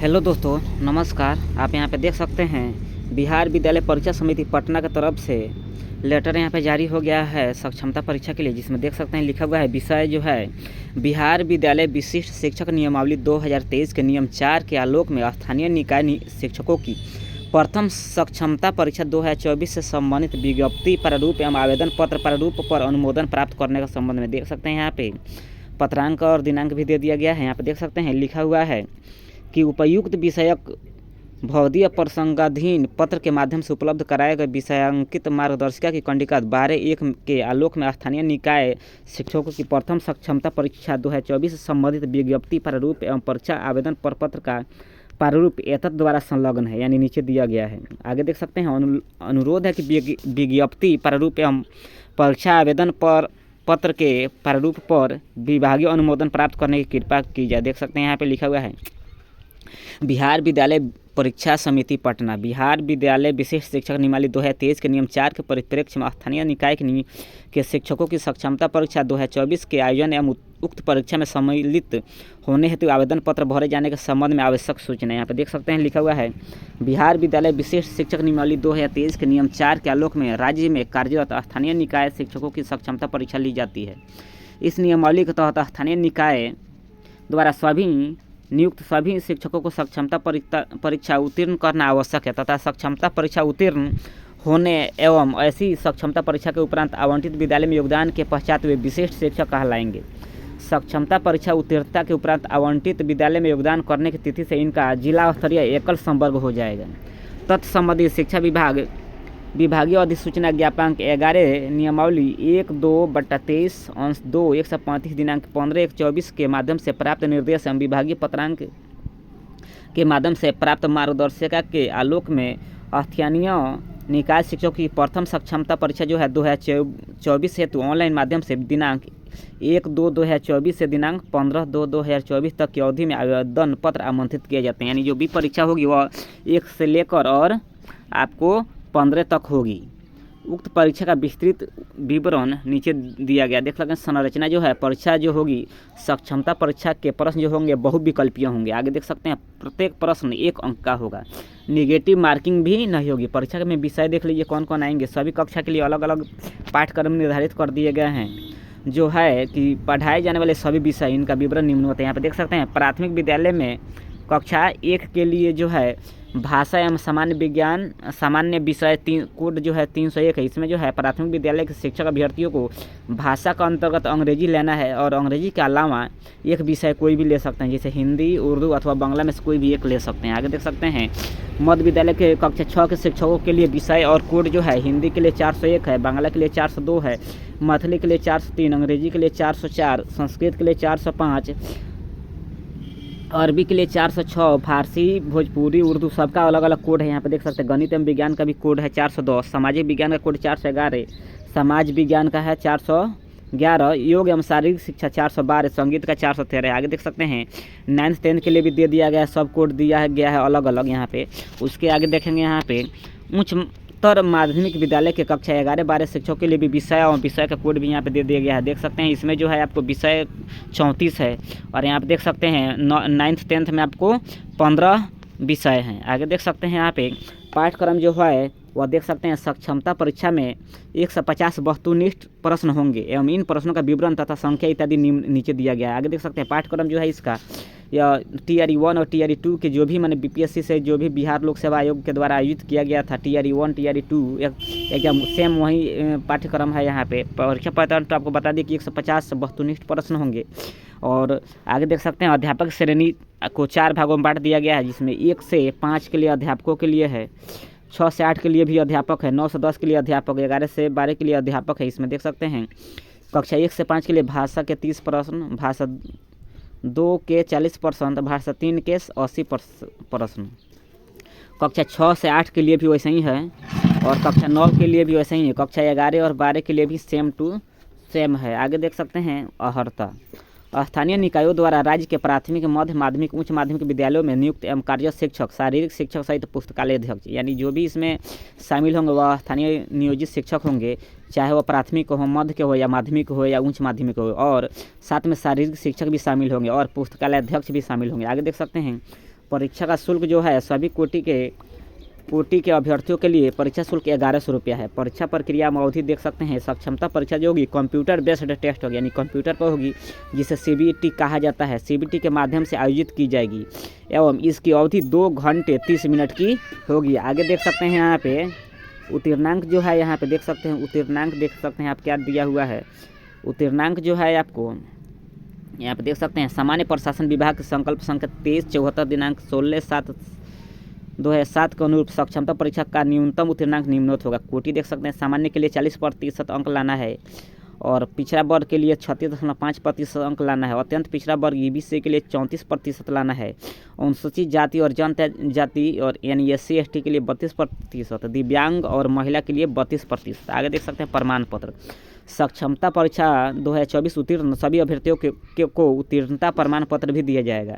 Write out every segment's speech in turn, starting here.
Hello दोस्तों, नमस्कार। आप यहाँ पे देख सकते हैं बिहार विद्यालय परीक्षा समिति पटना की तरफ से लेटर यहाँ पे जारी हो गया है सक्षमता परीक्षा के लिए, जिसमें देख सकते हैं लिखा हुआ है विषय जो है बिहार विद्यालय विशिष्ट शिक्षक नियमावली 2023 के नियम 4 के आलोक में स्थानीय निकाय शिक्षकों की प्रथम सक्षमता परीक्षा 2024 से संबंधित विज्ञप्ति प्रारूप एवं आवेदन पत्र प्रारूप पर अनुमोदन प्राप्त करने के संबंध में देख सकते हैं यहाँ पे पत्रांक और दिनांक भी दे दिया गया है। यहाँ पे देख सकते हैं लिखा हुआ है कि उपयुक्त विषयक भौतिक प्रसंगाधीन पत्र के माध्यम से उपलब्ध कराए गए विषयांकित मार्गदर्शिका की कंडिका 12(1) के आलोक में स्थानीय निकाय शिक्षकों की प्रथम सक्षमता परीक्षा 2024 से संबंधित विज्ञप्ति प्रारूप एवं परीक्षा आवेदन पत्र का प्रारूप एतत् द्वारा संलग्न है, यानी नीचे दिया गया है। आगे देख सकते हैं अनुरोध है कि विज्ञप्ति प्रारूप एवं परीक्षा आवेदन पत्र के प्रारूप पर विभागीय अनुमोदन प्राप्त करने की कृपा की जाए। देख सकते हैं यहाँ पे लिखा हुआ है बिहार विद्यालय परीक्षा समिति पटना बिहार विद्यालय विशिष्ट शिक्षक नियमावली 2023 के नियम 4 के परिप्रेक्ष्य में स्थानीय निकाय के शिक्षकों की सक्षमता परीक्षा 2024 के आयोजन एवं उक्त परीक्षा में सम्मिलित होने हेतु आवेदन पत्र भरे जाने के संबंध में आवश्यक सूचना यहाँ पे देख सकते हैं लिखा हुआ है बिहार विद्यालय विशिष्ट शिक्षक नियमावली 2023 के नियम 4 के आलोक में राज्य में कार्यरत स्थानीय निकाय शिक्षकों की सक्षमता परीक्षा ली जाती है। इस नियमावली के तहत स्थानीय निकाय द्वारा नियुक्त सभी शिक्षकों को सक्षमता परीक्षा उत्तीर्ण करना आवश्यक है तथा सक्षमता परीक्षा उत्तीर्ण होने एवं ऐसी सक्षमता परीक्षा के उपरांत आवंटित विद्यालय में योगदान के पश्चात वे विशिष्ट शिक्षक कहलाएंगे। सक्षमता परीक्षा उत्तीर्णता के उपरांत आवंटित विद्यालय में योगदान करने की तिथि से इनका जिला स्तरीय एकल संवर्ग हो जाएगा। तत्संबंधी शिक्षा विभागीय अधिसूचना ज्ञापांक 11 नियमावली 1/2/23 अंश 2 135 दिनांक 15/1/24 के माध्यम से प्राप्त निर्देश एवं विभागीय पत्रांक के माध्यम से प्राप्त मार्गदर्शिका के आलोक में स्थानीय निकाय शिक्षकों की प्रथम सक्षमता परीक्षा जो है 2024 हेतु ऑनलाइन माध्यम से दिनांक 1/2/2024 से दिनांक 15/2/2024 तक की अवधि में आवेदन पत्र आमंत्रित किए जाते हैं। यानी जो भी परीक्षा होगी वह 1 से लेकर और आपको 15 तक होगी। उक्त परीक्षा का विस्तृत विवरण नीचे दिया गया। देख सकते हैं संरचना जो है परीक्षा जो होगी सक्षमता परीक्षा के प्रश्न जो होंगे बहुविकल्पीय होंगे। आगे देख सकते हैं प्रत्येक प्रश्न 1 अंक का होगा, निगेटिव मार्किंग भी नहीं होगी। परीक्षा में विषय देख लीजिए कौन कौन आएंगे। सभी कक्षा के लिए अलग अलग पाठ्यक्रम निर्धारित कर दिए गए हैं जो है कि पढ़ाए जाने वाले सभी विषय इनका विवरण निम्नवत है। यहाँ पे देख सकते हैं प्राथमिक विद्यालय में कक्षा 1 के लिए जो है भाषा एवं सामान्य विज्ञान सामान्य विषय कोड जो है 301 है। इसमें जो है प्राथमिक विद्यालय के शिक्षक अभ्यर्थियों को भाषा का अंतर्गत अंग्रेजी लेना है और अंग्रेजी के अलावा एक विषय कोई भी ले सकते हैं, जैसे हिंदी, उर्दू अथवा बांग्ला में से कोई भी एक ले सकते हैं। आगे देख सकते हैं मध्य विद्यालय के कक्षा 6 के शिक्षकों के लिए विषय और कोड जो है हिंदी के लिए 401 है, बांग्ला के लिए 402 है, मैथिली के लिए 403, अंग्रेजी के लिए 404, संस्कृत के लिए 405, अरबी के लिए 406, फारसी, भोजपुरी, उर्दू सबका अलग अलग कोड है। यहाँ पे देख सकते हैं गणित एवं विज्ञान का भी कोड है 410, सामाजिक विज्ञान का कोड 411, समाज विज्ञान का है 411, योग एवं शारीरिक शिक्षा 412, संगीत का 413। आगे देख सकते हैं 9th 10th के लिए भी दे दिया गया है, सब कोड दिया गया है अलग अलग यहाँ पे। उसके आगे देखेंगे यहाँ पे उच्चतर माध्यमिक विद्यालय के कक्षा 11-12 शिक्षकों के लिए भी विषय और विषय का कोड भी यहाँ पे दे दिया गया है। देख सकते हैं इसमें जो है आपको विषय 34 है और यहाँ पे देख सकते हैं 9th 10th में आपको 15 विषय हैं। आगे देख सकते हैं यहाँ पे पाठ्यक्रम जो है वह देख सकते हैं सक्षमता परीक्षा में 150 वस्तुनिष्ठ प्रश्न होंगे एवं इन प्रश्नों का विवरण तथा संख्या इत्यादि नीचे दिया गया है। आगे देख सकते हैं पाठ्यक्रम जो है इसका या TRE 1 और TRE 2 के जो भी मैंने BPSC से जो भी बिहार लोक सेवा आयोग के द्वारा आयोजित किया गया था TRE 1 TRE 2 एकदम सेम वही पाठ्यक्रम है। यहाँ पे परीक्षा पैटर्न तो आपको बता दें कि 150 वस्तुनिष्ठ प्रश्न होंगे। और आगे देख सकते हैं अध्यापक श्रेणी को 4 भागों में बांट दिया गया है, जिसमें 1 से 5 के लिए अध्यापकों के लिए है, 6 से 8 के लिए भी अध्यापक है, 9 से 10 के लिए अध्यापक, 11 से 12 के लिए अध्यापक है। इसमें देख सकते हैं कक्षा 1 से 5 के लिए भाषा के 30 प्रश्न, भाषा 2 के 40%, भाषा 3 के 80 प्रश्न। कक्षा 6 से 8 के लिए भी वैसे ही है और कक्षा 9 के लिए भी वैसे ही है। कक्षा 11 और 12 के लिए भी सेम टू सेम है। आगे देख सकते हैं अर्हता स्थानीय निकायों द्वारा राज्य के प्राथमिक, मध्य माध्यमिक, उच्च माध्यमिक विद्यालयों में नियुक्त एवं कार्यरत शिक्षक, शारीरिक शिक्षक सहित पुस्तकालय अध्यक्ष, यानी जो भी इसमें शामिल होंगे वह स्थानीय नियोजित शिक्षक होंगे, चाहे वह प्राथमिक हो, मध्य के हो या माध्यमिक हो या उच्च माध्यमिक हो, और साथ में शारीरिक शिक्षक भी शामिल होंगे और पुस्तकालय अध्यक्ष भी शामिल होंगे। आगे देख सकते हैं परीक्षा का शुल्क जो है सभी कोटि के अभ्यर्थियों के लिए परीक्षा शुल्क 1100 रुपया है। परीक्षा प्रक्रिया में अवधि देख सकते हैं। सक्षमता परीक्षा जो होगी कंप्यूटर बेस्ड टेस्ट होगी, यानी कंप्यूटर पर होगी, जिसे CBT कहा जाता है। CBT के माध्यम से आयोजित की जाएगी एवं इसकी अवधि 2 घंटे 30 मिनट की होगी। आगे देख सकते हैं यहाँ पे उत्तीर्णांक जो है, यहाँ पे देख सकते हैं उत्तीर्णांक देख सकते हैं आप क्या दिया हुआ है। उत्तीर्णांक जो है आपको यहाँ पे देख सकते हैं। सामान्य प्रशासन विभाग की संकल्प संख्या 2374 दिनांक 16/7/2007 के अनुरूप सक्षमता परीक्षा का न्यूनतम उत्तीर्णांक निम्नोक्त होगा। कोटि देख सकते हैं। सामान्य के लिए 40% अंक लाना है और पिछड़ा वर्ग के लिए 36.5% अंक लाना है। अत्यंत पिछड़ा वर्ग EBC के लिए 34% लाना है। अनुसूचित जाति और जनजाति और यानी SC/ST के लिए 32%, दिव्यांग और महिला के लिए 32%। आगे देख सकते हैं प्रमाण पत्र। सक्षमता परीक्षा 2024 उत्तीर्ण सभी अभ्यर्थियों को उत्तीर्णता प्रमाण पत्र भी दिया जाएगा।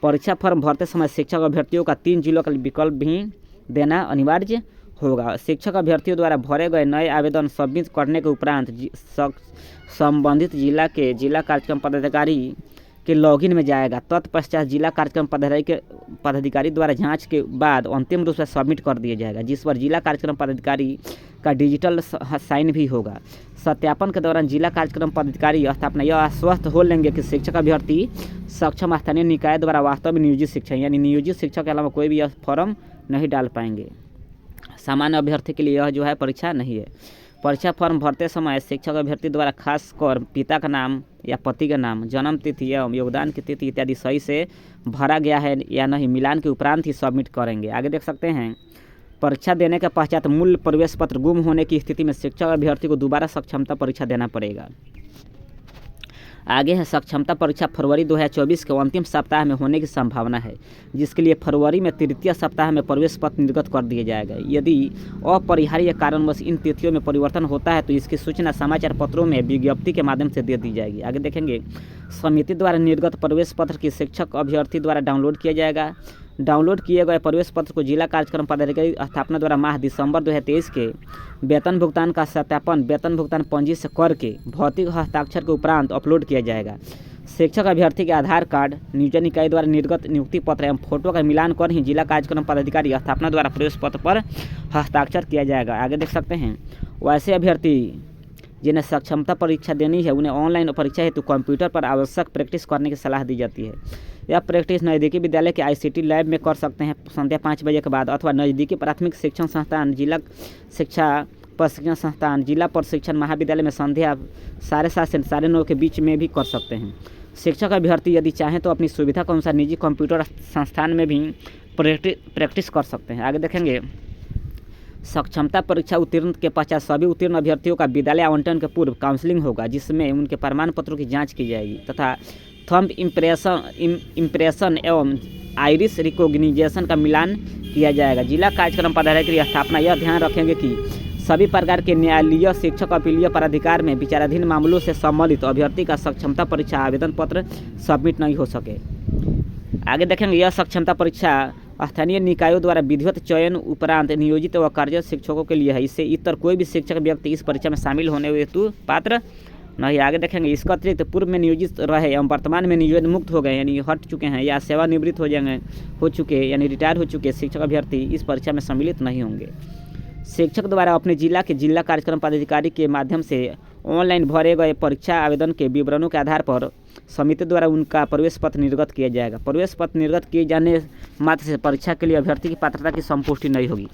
परीक्षा फॉर्म भरते समय शिक्षक अभ्यर्थियों का 3 जिलों का विकल्प भी देना अनिवार्य होगा। शिक्षक अभ्यर्थियों द्वारा भरे गए नए आवेदन सबमिट करने के उपरांत संबंधित जिला के जिला कार्यक्रम पदाधिकारी के लॉगिन में जाएगा। तत्पश्चात जिला कार्यक्रम पदाधिकारी द्वारा जांच के बाद अंतिम रूप से सबमिट कर दिया जाएगा, जिस पर जिला कार्यक्रम पदाधिकारी का डिजिटल साइन भी होगा। सत्यापन के दौरान जिला कार्यक्रम पदाधिकारी स्थापना यह आश्वस्त हो लेंगे कि शिक्षक अभ्यर्थी सक्षम स्थानीय निकाय द्वारा वास्तव में नियोजित शिक्षक यानी नियोजित शिक्षक के अलावा कोई भी यह फॉर्म नहीं डाल पाएंगे। सामान्य अभ्यर्थी के लिए यह जो है परीक्षा नहीं है। परीक्षा फॉर्म भरते समय शिक्षक अभ्यर्थी द्वारा खासकर पिता का नाम या पति का नाम, जन्म तिथि एवं योगदान की तिथि इत्यादि सही से भरा गया है या नहीं मिलान के उपरांत ही सबमिट करेंगे। आगे देख सकते हैं। परीक्षा देने के पश्चात मूल प्रवेश पत्र गुम होने की स्थिति में शिक्षक अभ्यर्थी को दोबारा सक्षमता परीक्षा देना पड़ेगा। आगे है सक्षमता परीक्षा फरवरी 2024 के अंतिम सप्ताह में होने की संभावना है, जिसके लिए फरवरी में तृतीय सप्ताह में प्रवेश पत्र निर्गत कर दिया जाएगा। यदि अपरिहार्य कारणवश इन तिथियों में परिवर्तन होता है तो इसकी सूचना समाचार पत्रों में विज्ञप्ति के माध्यम से दे दी जाएगी। आगे देखेंगे। समिति द्वारा निर्गत प्रवेश पत्र की शिक्षक अभ्यर्थी द्वारा डाउनलोड किया जाएगा। डाउनलोड किए गए प्रवेश पत्र को जिला कार्यक्रम पदाधिकारी स्थापना द्वारा माह दिसंबर 2023 के वेतन भुगतान का सत्यापन वेतन भुगतान पंजी से करके भौतिक हस्ताक्षर के उपरांत अपलोड किया जाएगा। शिक्षक अभ्यर्थी के आधार कार्ड, नियोजन इकाई द्वारा निर्गत नियुक्ति पत्र एवं फोटो का मिलान कर ही जिला कार्यक्रम पदाधिकारी स्थापना द्वारा प्रवेश पत्र पर हस्ताक्षर किया जाएगा। आगे देख सकते हैं। वैसे अभ्यर्थी जिन्हें सक्षमता परीक्षा देनी है उन्हें ऑनलाइन परीक्षा हेतु कंप्यूटर पर आवश्यक प्रैक्टिस करने की सलाह दी जाती है। यह प्रैक्टिस नज़दीकी विद्यालय के ICT लैब में कर सकते हैं संध्या 5 बजे के बाद, अथवा नज़दीकी प्राथमिक शिक्षण संस्थान, जिला शिक्षा प्रशिक्षण संस्थान, जिला प्रशिक्षण महाविद्यालय में संध्या 7:30 से 9:30 के बीच में भी कर सकते हैं। शिक्षक अभ्यर्थी यदि चाहें तो अपनी सुविधा के अनुसार निजी कंप्यूटर संस्थान में भी प्रैक्टिस कर सकते हैं। आगे देखेंगे। सक्षमता परीक्षा उत्तीर्ण के पश्चात सभी उत्तीर्ण अभ्यर्थियों का विद्यालय आवंटन के पूर्व काउंसलिंग होगा, जिसमें उनके प्रमाण पत्रों की जांच की जाएगी तथा थंब इम्प्रेशन एवं आइरिस रिकॉग्निशन का मिलान किया जाएगा। जिला कार्यक्रम पदाधिकारी की स्थापना यह ध्यान रखेंगे कि सभी प्रकार के न्यायालयीय, शिक्षक, अपीलीय प्राधिकार में विचाराधीन मामलों से संबंधित अभ्यर्थी का सक्षमता परीक्षा आवेदन पत्र सबमिट नहीं हो सके। आगे देखेंगे। यह सक्षमता परीक्षा स्थानीय निकायों द्वारा विधिवत चयन उपरांत नियोजित व कार्यरत शिक्षकों के लिए है। इससे इतर कोई भी शिक्षक व्यक्ति इस परीक्षा में शामिल होने हेतु पात्र नहीं। आगे देखेंगे। इसका अतिरिक्त पूर्व में नियोजित रहे एवं वर्तमान में नियोजन मुक्त हो गए यानी हट चुके हैं या सेवानिवृत्त हो चुके यानी रिटायर हो चुके शिक्षक अभ्यर्थी इस परीक्षा में सम्मिलित नहीं होंगे। शिक्षक द्वारा अपने जिला के जिला कार्यक्रम पदाधिकारी के माध्यम से ऑनलाइन भरे गए परीक्षा आवेदन के विवरणों के आधार पर समिति द्वारा उनका प्रवेश पत्र निर्गत किया जाएगा। प्रवेश पत्र निर्गत किए जाने मात्र से परीक्षा के लिए अभ्यर्थी की पात्रता की संपुष्टि नहीं होगी।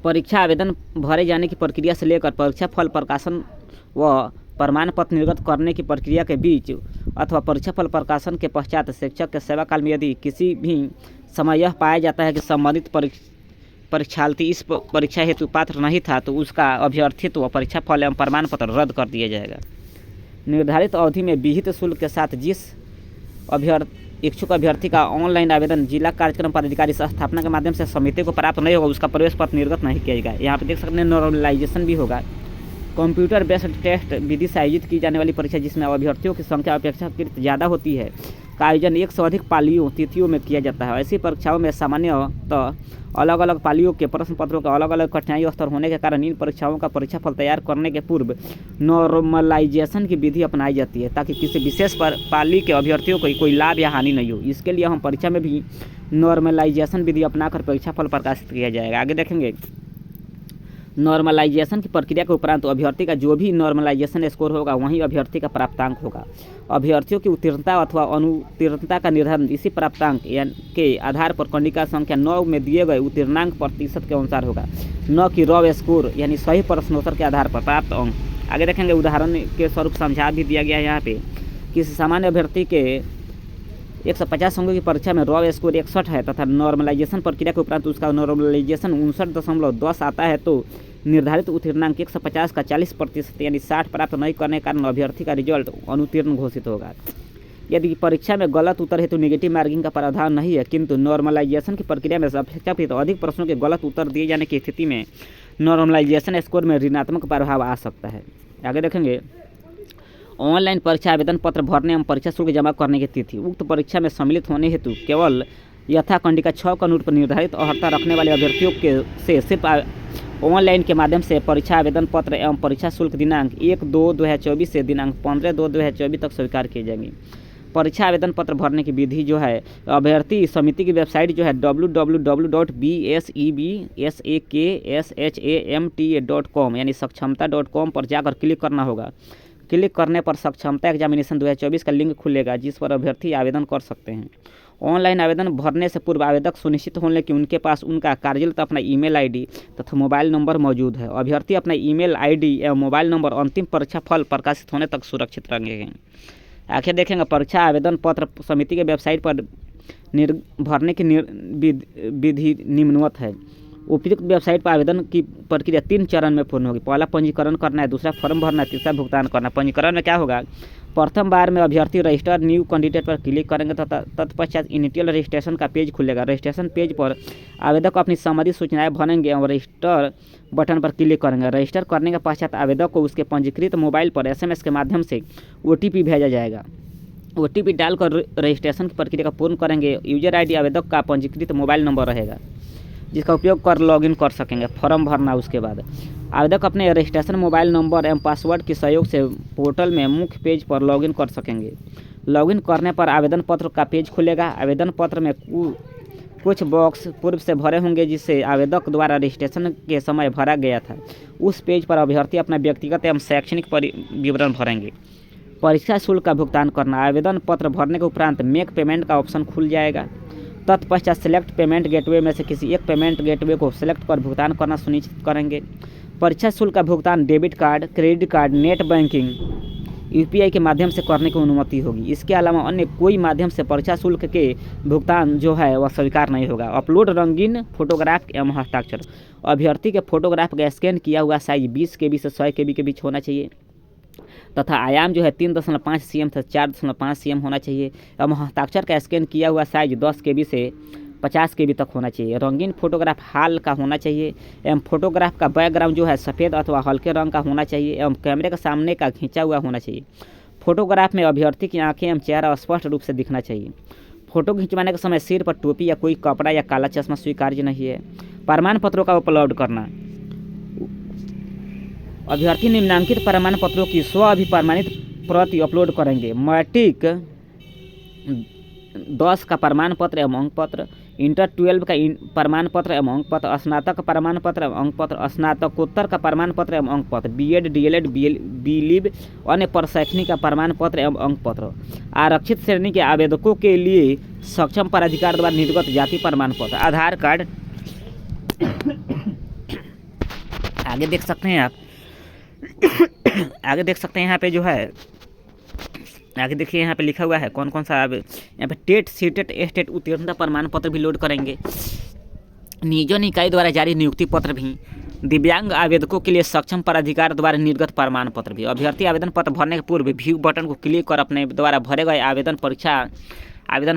परीक्षा आवेदन भरे जाने की प्रक्रिया से लेकर परीक्षा फल प्रकाशन व प्रमाण पत्र निर्गत करने की प्रक्रिया के बीच अथवा परीक्षा फल प्रकाशन के पश्चात शिक्षक के सेवा काल में यदि किसी भी समय यह पाया जाता है कि संबंधित परीक्षार्थी इस परीक्षा हेतु पात्र नहीं था तो उसका अभ्यर्थित्व परीक्षा फल एवं प्रमाण पत्र रद्द कर दिया जाएगा। निर्धारित अवधि में विहित शुल्क के साथ जिस इच्छुक अभ्यर्थी का ऑनलाइन आवेदन जिला कार्यक्रम पदाधिकारी से स्थापना के माध्यम से समिति को प्राप्त नहीं होगा उसका प्रवेश पत्र निर्गत नहीं किया जाएगा। यहाँ पे देख सकते हैं नॉर्मलाइजेशन भी होगा। कंप्यूटर बेस्ड टेस्ट विधि से आयोजित की जाने वाली परीक्षा जिसमें अभ्यर्थियों की संख्या अपेक्षाकृत ज़्यादा होती है का आयोजन एक से अधिक पालियों तिथियों में किया जाता है। ऐसी परीक्षाओं में सामान्यतः अलग अलग पालियों के प्रश्न पत्रों का अलग अलग कठिनाई स्तर होने के कारण इन परीक्षाओं का परीक्षाफल तैयार करने के पूर्व नॉर्मलाइजेशन की विधि अपनाई जाती है, ताकि किसी विशेष पाली के अभ्यर्थियों को कोई लाभ या हानि नहीं हो। इसके लिए हम परीक्षा में भी नॉर्मलाइजेशन विधि अपनाकर परीक्षाफल प्रकाशित किया जाएगा। आगे देखेंगे, नॉर्मलाइजेशन की प्रक्रिया के उपरांत अभ्यर्थी का जो भी नॉर्मलाइजेशन स्कोर होगा वही अभ्यर्थी का प्राप्तांक होगा। अभ्यर्थियों की उत्तीर्णता अथवा अनुत्तीर्णता का निर्धारण इसी प्राप्तांक के आधार पर कंडिका संख्या 9 में दिए गए उत्तीर्णांक प्रतिशत के अनुसार होगा, न कि रॉ स्कोर यानी सही प्रश्नोत्तर के आधार पर प्राप्त अंक। आगे देखेंगे, उदाहरण के स्वरूप समझा भी दिया गया है यहाँ पे। किसी सामान्य अभ्यर्थी के 150 अंकों की परीक्षा में रॉ स्कोर 61 है तथा नॉर्मलाइजेशन प्रक्रिया के उपरांत उसका नॉर्मलाइजेशन 59.10 आता है, तो निर्धारित उत्तीर्णांक 150 का 40% यानी 60 प्राप्त नहीं करने के कारण अभ्यर्थी का रिजल्ट अनुत्तीर्ण घोषित होगा। यदि परीक्षा में गलत उत्तर है तो नेगेटिव मार्किंग का प्रावधान नहीं है, किंतु नॉर्मलाइजेशन की प्रक्रिया में अपेक्षाकृत अधिक प्रश्नों के गलत उत्तर दिए जाने की स्थिति में नॉर्मलाइजेशन स्कोर में ऋणात्मक प्रभाव आ सकता है। आगे देखेंगे, ऑनलाइन परीक्षा आवेदन पत्र भरने एवं परीक्षा शुल्क जमा करने की तिथि। उक्त परीक्षा में सम्मिलित होने हेतु केवल यथा कंडिका 6 के अनुरूप निर्धारित अर्हता रखने वाले अभ्यर्थियों से सिर्फ ऑनलाइन के माध्यम से परीक्षा आवेदन पत्र एवं परीक्षा शुल्क दिनांक 1/2/2024 से दिनांक 15/2/2024 तक स्वीकार किए जाएंगे। परीक्षा आवेदन पत्र भरने की विधि जो है, अभ्यर्थी समिति की वेबसाइट जो है www.bsebsaksham.com यानी सक्षमता.com पर जाकर क्लिक करना होगा। क्लिक करने पर सक्षमता एग्जामिनेशन 2024 का लिंक खुलेगा, जिस पर अभ्यर्थी आवेदन कर सकते हैं। ऑनलाइन आवेदन भरने से पूर्व आवेदक सुनिश्चित होने कि उनके पास उनका कार्यरत अपना ईमेल आईडी तथा मोबाइल नंबर मौजूद है। अभ्यर्थी अपना ईमेल आईडी एवं मोबाइल नंबर अंतिम परीक्षा फल प्रकाशित होने तक सुरक्षित रखेंगे। आखिर देखेंगे, परीक्षा आवेदन पत्र समिति के वेबसाइट पर भरने की विधि निम्नवत है। उपयुक्त वेबसाइट पर आवेदन की प्रक्रिया 3 चरण में पूर्ण होगी। पहला पंजीकरण करना है, दूसरा फॉर्म भरना है, तीसरा भुगतान करना। पंजीकरण में क्या होगा, प्रथम बार में अभ्यर्थी रजिस्टर न्यू कैंडिडेट पर क्लिक करेंगे तथा तत्पश्चात इनिशियल रजिस्ट्रेशन का पेज खुलेगा। रजिस्ट्रेशन पेज पर आवेदक अपनी संबंधित सूचनाएं भरेंगे एवं रजिस्टर बटन पर क्लिक करेंगे। रजिस्टर करने के पश्चात आवेदक को उसके पंजीकृत मोबाइल पर SMS के माध्यम से OTP भेजा जाएगा। OTP डालकर रजिस्ट्रेशन की प्रक्रिया का पूर्ण करेंगे। यूजर ID आवेदक का पंजीकृत मोबाइल नंबर रहेगा, जिसका उपयोग कर लॉगिन कर सकेंगे। फॉर्म भरना, उसके बाद आवेदक अपने रजिस्ट्रेशन मोबाइल नंबर एवं पासवर्ड के सहयोग से पोर्टल में मुख्य पेज पर लॉगिन कर सकेंगे। लॉगिन करने पर आवेदन पत्र का पेज खुलेगा। आवेदन पत्र में कुछ बॉक्स पूर्व से भरे होंगे जिसे आवेदक द्वारा रजिस्ट्रेशन के समय भरा गया था। उस पेज पर अभ्यर्थी अपना व्यक्तिगत एवं शैक्षणिक विवरण भरेंगे। परीक्षा शुल्क का भुगतान करना, आवेदन पत्र भरने के उपरांत मेक पेमेंट का ऑप्शन खुल जाएगा। तत्पश्चात सेलेक्ट पेमेंट गेटवे में से किसी एक पेमेंट गेटवे को सेलेक्ट कर भुगतान करना सुनिश्चित करेंगे। परीक्षा शुल्क का भुगतान debit card, credit card, net banking, UPI के माध्यम से करने की अनुमति होगी। इसके अलावा अन्य कोई माध्यम से परीक्षा शुल्क के भुगतान जो है वह स्वीकार नहीं होगा। अपलोड रंगीन फोटोग्राफ एवं हस्ताक्षर, अभ्यर्थी के फोटोग्राफ का स्कैन किया हुआ साइज 20 KB से 100 KB के बीच होना चाहिए तथा आयाम जो है 3.5 cm से 4.5 cm होना चाहिए एवं हस्ताक्षर का स्कैन किया हुआ साइज 10 KB से 50 KB तक होना चाहिए। रंगीन फोटोग्राफ हाल का होना चाहिए एवं फोटोग्राफ का बैकग्राउंड जो है सफ़ेद अथवा हल्के रंग का होना चाहिए एवं कैमरे के सामने का खींचा हुआ होना चाहिए। फोटोग्राफ में अभ्यर्थी की आंखें एवं चेहरा स्पष्ट रूप से दिखना चाहिए। फोटो खिंचवाने के समय सिर पर टोपी या कोई कपड़ा या काला चश्मा स्वीकार्य नहीं है। प्रमाण पत्रों का अपलोड करना, अभ्यर्थी निम्नांकित प्रमाण पत्रों की अभिप्रमाणित प्रति अपलोड करेंगे। मैट्रिक 10 का प्रमाण पत्र एवं अंक पत्र, इंटर 12 का प्रमाण पत्र एवं अंक पत्र, स्नातक प्रमाण पत्र एवं अंक पत्र, स्नातकोत्तर का प्रमाण पत्र एवं अंक पत्र, BEd, DLEd, BLiB अन्य प्रशैक्षणिक का प्रमाण पत्र एवं अंक पत्र। आरक्षित श्रेणी के आवेदकों के लिए सक्षम प्राधिकार द्वारा निर्गत जाति प्रमाण पत्र, आधार कार्ड। आगे देख सकते हैं आप, आगे देख सकते हैं यहाँ पे जो है, आगे देखिए यहाँ पे लिखा हुआ है कौन कौन सा। यहाँ पे टेट, सीटेट, एस्टेट उत्तीर्णता प्रमाण पत्र भी लोड करेंगे। नियोजन निकाय द्वारा जारी नियुक्ति पत्र भी, दिव्यांग आवेदकों के लिए सक्षम प्राधिकार द्वारा निर्गत प्रमाण पत्र भी। अभ्यर्थी आवेदन पत्र भरने के पूर्व व्यू बटन को क्लिक कर अपने द्वारा भरे गए आवेदन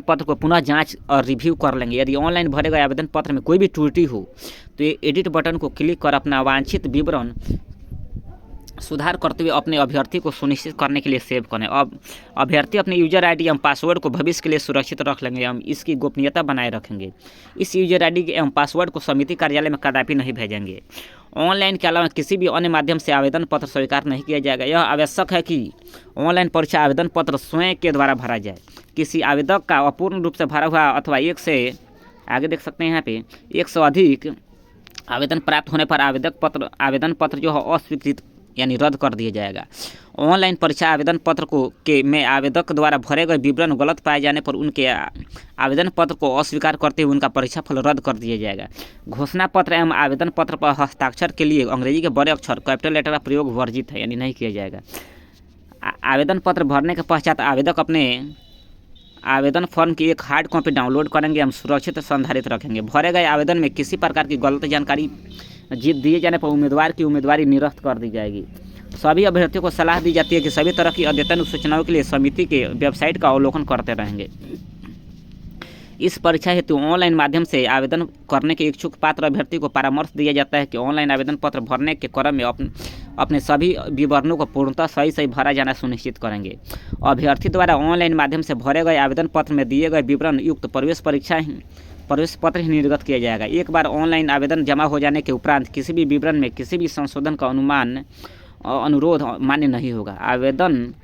पत्र को पुनः जांच और रिव्यू कर लेंगे। यदि ऑनलाइन भरे गए आवेदन पत्र में कोई भी त्रुटि हो तो ये एडिट बटन को क्लिक कर अपना वांछित विवरण सुधार करते हुए अपने अभ्यर्थी को सुनिश्चित करने के लिए सेव करें। अब अभ्यर्थी अपने यूजर आईडी एवं पासवर्ड को भविष्य के लिए सुरक्षित रख लेंगे एवं इसकी गोपनीयता बनाए रखेंगे। इस यूजर आईडी एवं पासवर्ड को समिति कार्यालय में कदापि नहीं भेजेंगे। ऑनलाइन के अलावा किसी भी अन्य माध्यम से आवेदन पत्र स्वीकार नहीं किया जाएगा। यह आवश्यक है कि ऑनलाइन परीक्षा आवेदन पत्र स्वयं के द्वारा भरा जाए। किसी आवेदक का अपूर्ण रूप से भरा हुआ अथवा एक से आगे देख सकते हैं यहाँ पे 1 से अधिक आवेदन प्राप्त होने पर आवेदन पत्र जो है अस्वीकृत यानी रद्द कर दिया जाएगा। ऑनलाइन परीक्षा आवेदन पत्र में आवेदक द्वारा भरे गए विवरण गलत पाए जाने पर उनके आवेदन पत्र को अस्वीकार करते हुए उनका परीक्षा फल रद्द कर दिया जाएगा। घोषणा पत्र एवं आवेदन पत्र पर हस्ताक्षर के लिए अंग्रेजी के बड़े अक्षर कैपिटल लेटर का प्रयोग वर्जित है यानी नहीं किया जाएगा। आवेदन पत्र भरने के पश्चात आवेदक अपने आवेदन फॉर्म की एक हार्ड कॉपी डाउनलोड करेंगे एवं सुरक्षित संधारित रखेंगे। भरे गए आवेदन में किसी प्रकार की गलत जानकारी दिए जाने पर उम्मीदवार की उम्मीदवारी निरस्त कर दी जाएगी। सभी अभ्यर्थियों को सलाह दी जाती है कि सभी तरह की अद्यतन सूचनाओं के लिए समिति के वेबसाइट का अवलोकन करते रहेंगे। इस परीक्षा हेतु ऑनलाइन माध्यम से आवेदन करने के इच्छुक पात्र अभ्यर्थी को परामर्श दिया जाता है कि ऑनलाइन आवेदन पत्र भरने के क्रम में अपने सभी विवरणों को पूर्णतः सही भरा जाना सुनिश्चित करेंगे। अभ्यर्थी द्वारा ऑनलाइन माध्यम से भरे गए आवेदन पत्र में दिए गए विवरण युक्त प्रवेश पत्र ही निर्गत किया जाएगा। एक बार ऑनलाइन आवेदन जमा हो जाने के उपरांत किसी भी विवरण में किसी भी संशोधन का अनुरोध मान्य नहीं होगा। आवेदन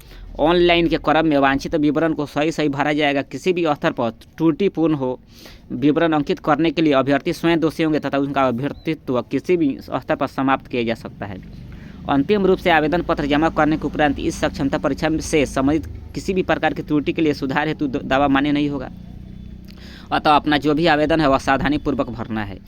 ऑनलाइन के क्रम में वांछित विवरण को सही भरा जाएगा। किसी भी स्तर पर त्रुटिपूर्ण हो विवरण अंकित करने के लिए अभ्यर्थी स्वयं दोषी होंगे तथा उनका अभ्यर्थित्व किसी भी स्तर पर समाप्त किया जा सकता है। अंतिम रूप से आवेदन पत्र जमा करने के उपरांत इस सक्षमता परीक्षा से संबंधित किसी भी प्रकार की त्रुटि के लिए सुधार हेतु दावा मान्य नहीं होगा। अतः अपना जो भी आवेदन है वह सावधानीपूर्वक भरना है।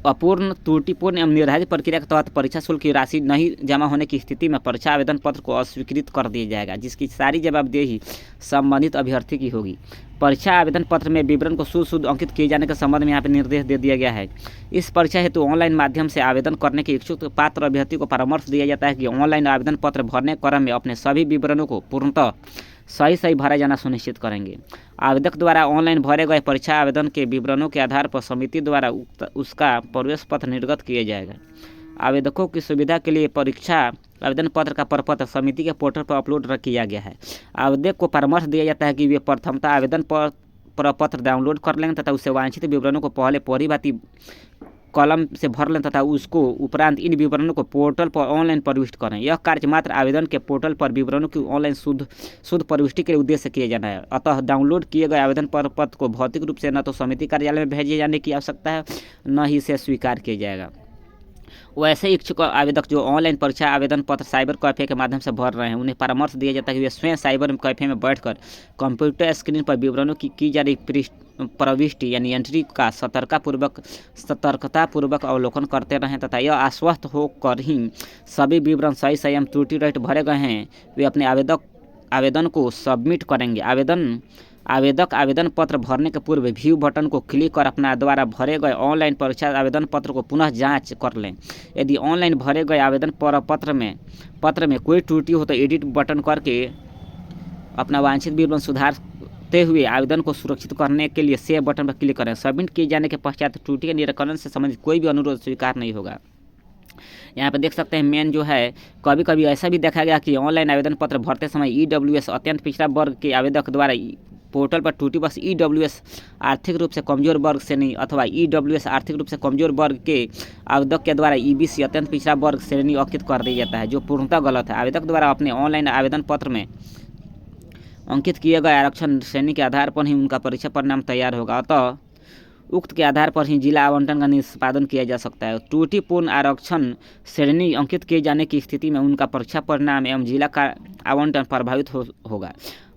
अपूर्ण त्रुटिपूर्ण एवं निर्धारित प्रक्रिया के तहत परीक्षा शुल्क की राशि नहीं जमा होने की स्थिति में परीक्षा आवेदन पत्र को अस्वीकृत कर दिया जाएगा, जिसकी सारी जवाबदेही संबंधित अभ्यर्थी की होगी। परीक्षा आवेदन पत्र में विवरण को शुद्ध अंकित किए जाने के संबंध में यहाँ पे निर्देश दे दिया गया है। इस परीक्षा हेतु ऑनलाइन माध्यम से आवेदन करने के इच्छुक पात्र अभ्यर्थी को परामर्श दिया जाता है कि ऑनलाइन आवेदन पत्र भरने क्रम में अपने सभी विवरणों को पूर्णतः सही भरा जाना सुनिश्चित करेंगे। आवेदक द्वारा ऑनलाइन भरे गए परीक्षा आवेदन के विवरणों के आधार पर समिति द्वारा उसका प्रवेश पत्र निर्गत किया जाएगा। आवेदकों की सुविधा के लिए परीक्षा आवेदन पत्र का प्रपत्र समिति के पोर्टल पर अपलोड किया गया है। आवेदक को परामर्श दिया जाता है कि वे प्रथमतः आवेदन प्रपत्र डाउनलोड कर लें तथा उससे वांछित विवरणों को पहले पहली बाती कॉलम से भर लें तथा उसको उपरांत इन विवरणों को पोर्टल पर ऑनलाइन प्रविष्ट करें। यह कार्य मात्र आवेदन के पोर्टल पर विवरणों की ऑनलाइन शुद्ध प्रविष्टि के उद्देश्य से किया जाना है। अतः डाउनलोड किए गए आवेदन पत्र को भौतिक रूप से न तो समिति कार्यालय में भेजे जाने की आवश्यकता है न ही इसे स्वीकार किया जाएगा। वैसे इच्छुक आवेदक जो ऑनलाइन परीक्षा आवेदन पत्र साइबर कैफे के माध्यम से भर रहे हैं उन्हें परामर्श दिया जाता है कि वे स्वयं साइबर कैफे में बैठकर कंप्यूटर स्क्रीन पर विवरणों की जा रही प्रविष्टि यानी एंट्री का सतर्कतापूर्वक अवलोकन करते रहें तथा यह आश्वस्त होकर ही सभी विवरण सही एवं त्रुटि रहित भरे गए हैं वे अपने आवेदन को सबमिट करेंगे। आवेदक आवेदन पत्र भरने के पूर्व व्यू बटन को क्लिक कर अपना द्वारा भरे गए ऑनलाइन परीक्षा आवेदन पत्र को पुनः जांच कर लें। यदि ऑनलाइन भरे गए आवेदन पत्र में कोई त्रुटि हो तो एडिट बटन करके अपना वांछित विवरण सुधारते हुए आवेदन को सुरक्षित करने के लिए सेव बटन पर क्लिक करें। सबमिट किए जाने के पश्चात त्रुटि के निराकरण से संबंधित कोई भी अनुरोध स्वीकार नहीं होगा। यहाँ पे देख सकते हैं मेन जो है कभी कभी ऐसा भी देखा गया कि ऑनलाइन आवेदन पत्र भरते समय EWS अत्यंत पिछड़ा वर्ग के आवेदक द्वारा पोर्टल पर त्रुटिवश EWS आर्थिक रूप से कमजोर वर्ग श्रेणी अथवा EWS आर्थिक रूप से कमजोर वर्ग के आवेदक के द्वारा EBC अत्यंत पिछड़ा वर्ग श्रेणी अंकित कर दिया जाता है, जो पूर्णतः गलत है। आवेदक द्वारा अपने ऑनलाइन आवेदन पत्र में अंकित किए गए आरक्षण श्रेणी के आधार पर ही उनका परीक्षा परिणाम तैयार होगा। अतः उक्त के आधार पर ही जिला आवंटन का निष्पादन किया जा सकता है। त्रुटिपूर्ण आरक्षण श्रेणी अंकित किए जाने की स्थिति में उनका परीक्षा परिणाम एवं जिला का आवंटन प्रभावित होगा,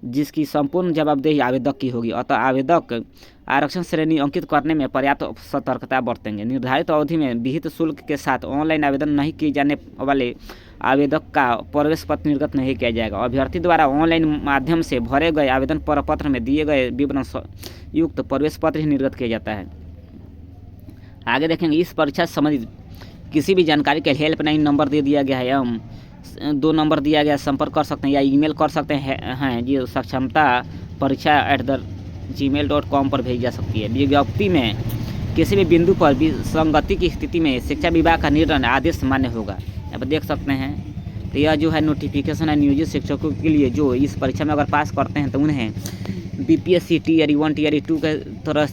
जिसकी संपूर्ण जवाबदेही आवेदक की होगी। अतः आवेदक आरक्षण श्रेणी अंकित करने में पर्याप्त सतर्कता बरतेंगे। निर्धारित अवधि में विहित शुल्क के साथ ऑनलाइन आवेदन नहीं किए जाने वाले आवेदक का प्रवेश पत्र निर्गत नहीं किया जाएगा। अभ्यर्थी द्वारा ऑनलाइन माध्यम से भरे गए आवेदन पत्र में दिए गए विवरण युक्त प्रवेश पत्र ही निर्गत किया जाता है। आगे देखेंगे इस परीक्षा से संबंधित किसी भी जानकारी के हेल्पलाइन नंबर दे दिया गया है एवं 2 नंबर दिया गया, संपर्क कर सकते हैं या ईमेल कर सकते हैं जी सक्षमता परीक्षा@gmail.com पर भेजी जा सकती है। विज्ञप्ति में किसी भी बिंदु पर विसंगति की स्थिति में शिक्षा विभाग का निर्णय आदेश मान्य होगा। यहाँ पर देख सकते हैं तो यह जो है नोटिफिकेशन है नियोजित शिक्षकों के लिए जो इस परीक्षा में अगर पास करते हैं तो उन्हें बीपीएससी टीयर 1 टीयर 2 के तरह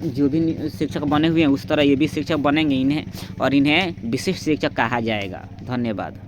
जो भी शिक्षक बने हुए हैं उस तरह ये भी शिक्षक बनेंगे इन्हें, और इन्हें विशिष्ट शिक्षक कहा जाएगा। धन्यवाद।